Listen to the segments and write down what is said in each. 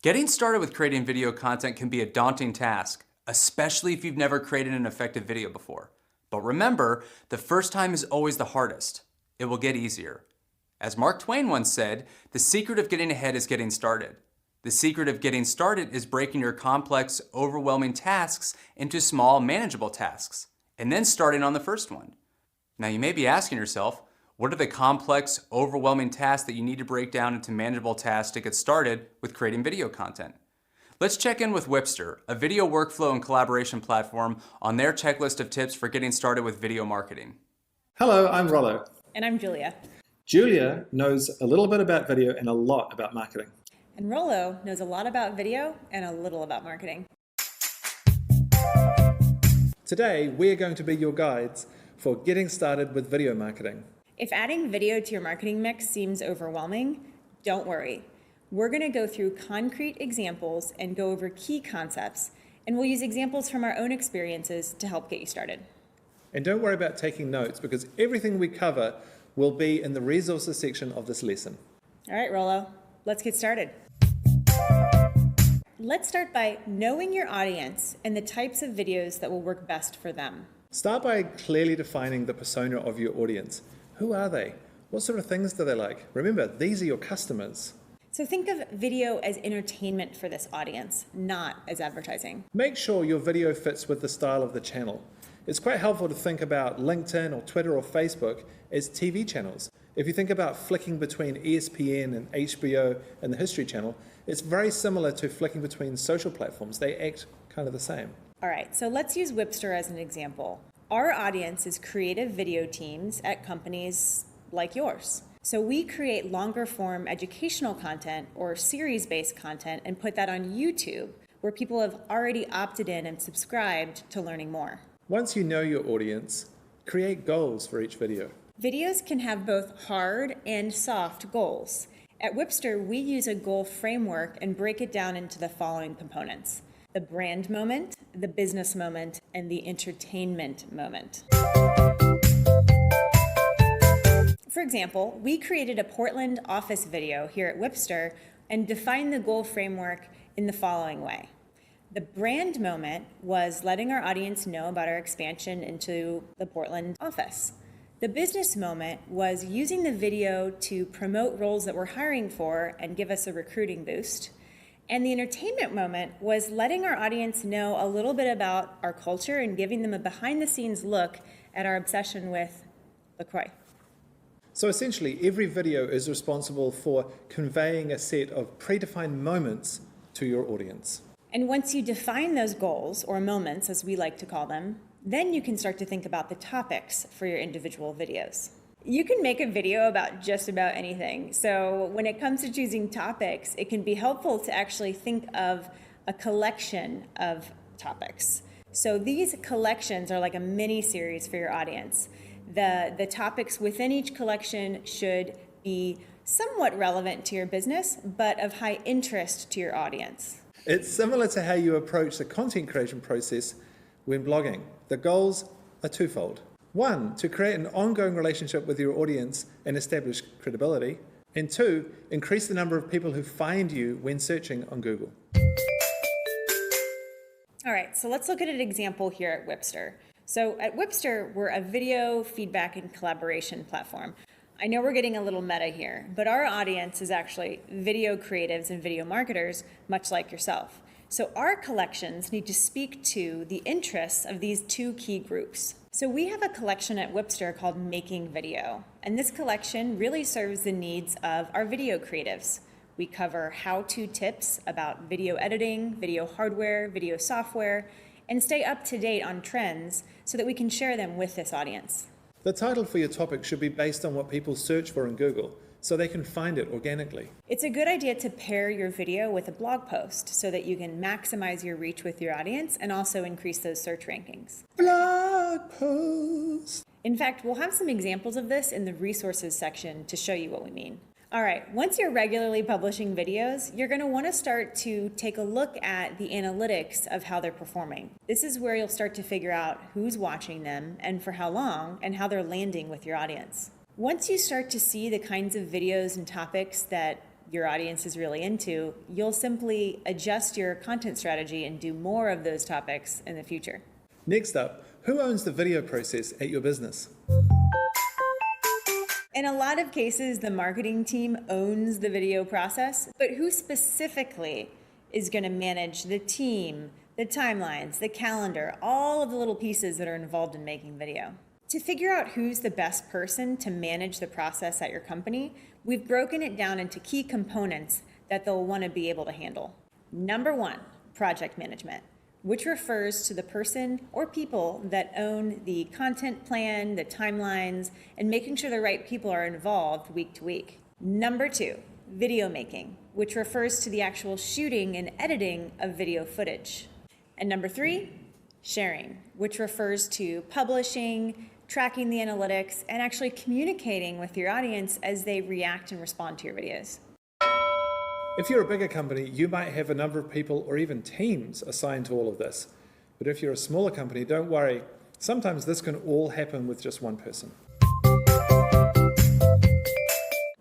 Getting started with creating video content can be a daunting task, especially if you've never created an effective video before. But remember, the first time is always the hardest. It will get easier. As Mark Twain once said, the secret of getting ahead is getting started. The secret of getting started is breaking your complex, overwhelming tasks into small, manageable tasks, and then starting on the first one. Now you may be asking yourself, what are the complex, overwhelming tasks that you need to break down into manageable tasks to get started with creating video content? Let's check in with Whipster, a video workflow and collaboration platform, on their checklist of tips for getting started with video marketing. Hello, I'm Rollo. And I'm Julia. Julia knows a little bit about video and a lot about marketing. And Rollo knows a lot about video and a little about marketing. Today, we're going to be your guides for getting started with video marketing. If adding video to your marketing mix seems overwhelming, don't worry. We're going to go through concrete examples and go over key concepts, and we'll use examples from our own experiences to help get you started. And don't worry about taking notes because everything we cover will be in the resources section of this lesson. All right, Rollo, let's get started. Let's start by knowing your audience and the types of videos that will work best for them. Start by clearly defining the persona of your audience. Who are they? What sort of things do they like? Remember, these are your customers. So think of video as entertainment for this audience, not as advertising. Make sure your video fits with the style of the channel. It's quite helpful to think about LinkedIn or Twitter or Facebook as TV channels. If you think about flicking between ESPN and HBO and the History Channel, it's very similar to flicking between social platforms. They act kind of the same. All right, so let's use Whipster as an example. Our audience is creative video teams at companies like yours. So we create longer form educational content or series-based content and put that on YouTube, where people have already opted in and subscribed to learning more. Once you know your audience, create goals for each video. Videos can have both hard and soft goals. At Whipster, we use a goal framework and break it down into the following components: the brand moment, the business moment, and the entertainment moment. For example, we created a Portland office video here at Whipster and defined the goal framework in the following way. The brand moment was letting our audience know about our expansion into the Portland office. The business moment was using the video to promote roles that we're hiring for and give us a recruiting boost. And the entertainment moment was letting our audience know a little bit about our culture and giving them a behind-the-scenes look at our obsession with LaCroix. So essentially, every video is responsible for conveying a set of predefined moments to your audience. And once you define those goals, or moments as we like to call them, then you can start to think about the topics for your individual videos. You can make a video about just about anything. So when it comes to choosing topics, it can be helpful to actually think of a collection of topics. So these collections are like a mini series for your audience. The topics within each collection should be somewhat relevant to your business, but of high interest to your audience. It's similar to how you approach the content creation process when blogging. The goals are twofold. One, to create an ongoing relationship with your audience and establish credibility. And two, increase the number of people who find you when searching on Google. All right, so let's look at an example here at Whipster. So at Whipster, we're a video feedback and collaboration platform. I know we're getting a little meta here, but our audience is actually video creatives and video marketers, much like yourself. So our collections need to speak to the interests of these two key groups. So we have a collection at Whipster called Making Video, and this collection really serves the needs of our video creatives. We cover how-to tips about video editing, video hardware, video software, and stay up to date on trends so that we can share them with this audience. The title for your topic should be based on what people search for in Google, so they can find it organically. It's a good idea to pair your video with a blog post so that you can maximize your reach with your audience and also increase those search rankings. Blog post! In fact, we'll have some examples of this in the resources section to show you what we mean. All right, once you're regularly publishing videos, you're gonna wanna start to take a look at the analytics of how they're performing. This is where you'll start to figure out who's watching them and for how long and how they're landing with your audience. Once you start to see the kinds of videos and topics that your audience is really into, you'll simply adjust your content strategy and do more of those topics in the future. Next up, who owns the video process at your business? In a lot of cases, the marketing team owns the video process, but who specifically is going to manage the team, the timelines, the calendar, all of the little pieces that are involved in making video? To figure out who's the best person to manage the process at your company, we've broken it down into key components that they'll want to be able to handle. Number one, project management, which refers to the person or people that own the content plan, the timelines, and making sure the right people are involved week to week. Number two, video making, which refers to the actual shooting and editing of video footage. And number three, sharing, which refers to publishing, tracking the analytics, and actually communicating with your audience as they react and respond to your videos. If you're a bigger company, you might have a number of people or even teams assigned to all of this. But if you're a smaller company, don't worry. Sometimes this can all happen with just one person.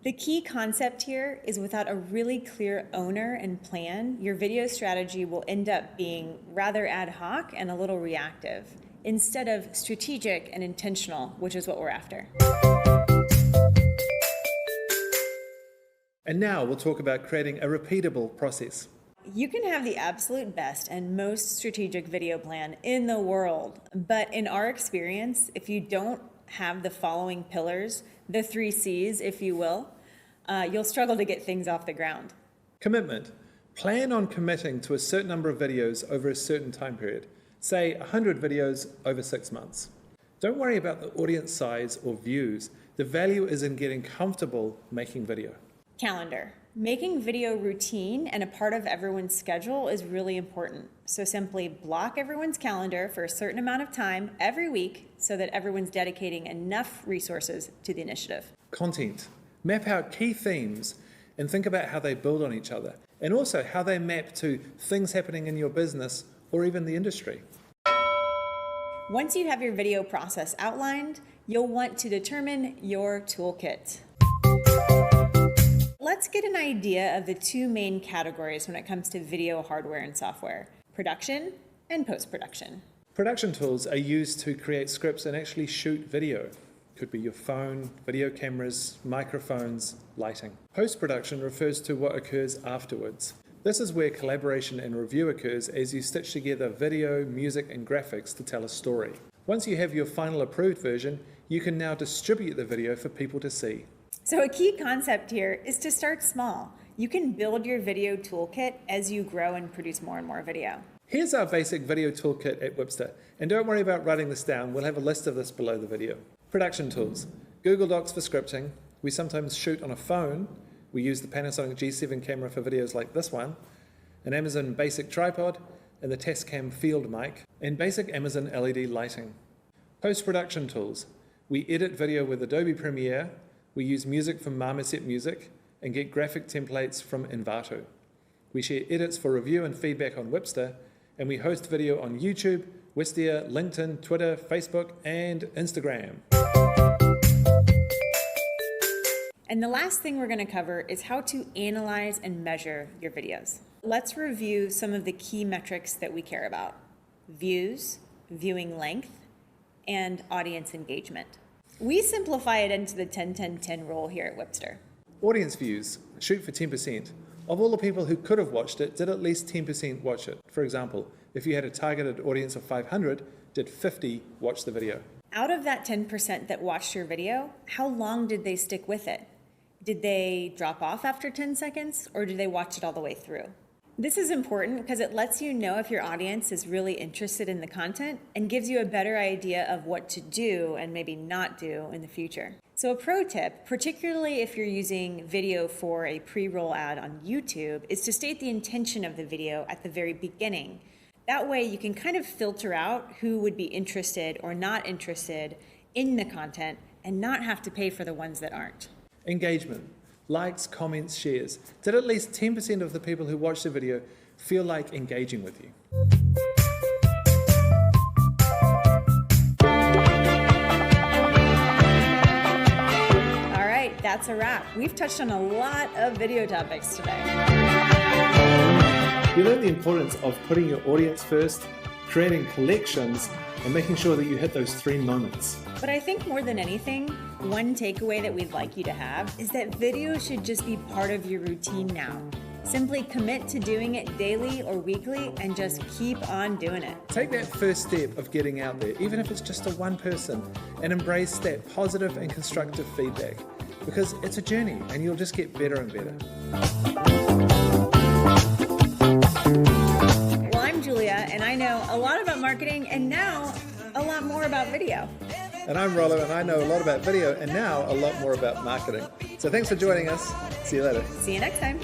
The key concept here is without a really clear owner and plan, your video strategy will end up being rather ad hoc and a little reactive, instead of strategic and intentional, which is what we're after. And now we'll talk about creating a repeatable process. You can have the absolute best and most strategic video plan in the world, but in our experience, if you don't have the following pillars, the 3 C's, if you will, you'll struggle to get things off the ground. Commitment. Plan on committing to a certain number of videos over a certain time period. Say 100 videos over 6 months. Don't worry about the audience size or views. The value is in getting comfortable making video. Calendar. Making video routine and a part of everyone's schedule is really important. So simply block everyone's calendar for a certain amount of time every week so that everyone's dedicating enough resources to the initiative. Content. Map out key themes and think about how they build on each other, and also how they map to things happening in your business or even the industry. Once you have your video process outlined, you'll want to determine your toolkit. Let's get an idea of the 2 main categories when it comes to video hardware and software: production and post-production. Production tools are used to create scripts and actually shoot video. Could be your phone, video cameras, microphones, lighting. Post-production refers to what occurs afterwards. This is where collaboration and review occurs as you stitch together video, music, and graphics to tell a story. Once you have your final approved version, you can now distribute the video for people to see. So a key concept here is to start small. You can build your video toolkit as you grow and produce more and more video. Here's our basic video toolkit at Wipster, and don't worry about writing this down, we'll have a list of this below the video. Production tools. Google Docs for scripting. We sometimes shoot on a phone. We use the Panasonic G7 camera for videos like this one, an Amazon basic tripod, and the Tascam field mic, and basic Amazon LED lighting. Post-production tools. We edit video with Adobe Premiere. We use music from Marmoset Music and get graphic templates from Envato. We share edits for review and feedback on Wipster, and we host video on YouTube, Wistia, LinkedIn, Twitter, Facebook, and Instagram. And the last thing we're going to cover is how to analyze and measure your videos. Let's review some of the key metrics that we care about: views, viewing length, and audience engagement. We simplify it into the 10-10-10 rule here at Wipster. Audience views. Shoot for 10%. Of all the people who could have watched it, did at least 10% watch it? For example, if you had a targeted audience of 500, did 50 watch the video? Out of that 10% that watched your video, how long did they stick with it? Did they drop off after 10 seconds, or did they watch it all the way through? This is important because it lets you know if your audience is really interested in the content and gives you a better idea of what to do and maybe not do in the future. So a pro tip, particularly if you're using video for a pre-roll ad on YouTube, is to state the intention of the video at the very beginning. That way you can kind of filter out who would be interested or not interested in the content and not have to pay for the ones that aren't. Engagement. Likes, comments, shares. Did at least 10% of the people who watched the video feel like engaging with you? that's a wrap. We've touched on a lot of video topics today. You learn the importance of putting your audience first, creating collections, and making sure that you hit those 3 moments. But I think more than anything, one takeaway that we'd like you to have is that video should just be part of your routine now. Simply commit to doing it daily or weekly and just keep on doing it. Take that first step of getting out there, even if it's just to one person, and embrace that positive and constructive feedback, because it's a journey and you'll just get better and better. Well, I'm Julia, and I know a lot about marketing and now a lot more about video. And I'm Rollo, and I know a lot about video and now a lot more about marketing. So thanks for joining us. See you later. See you next time.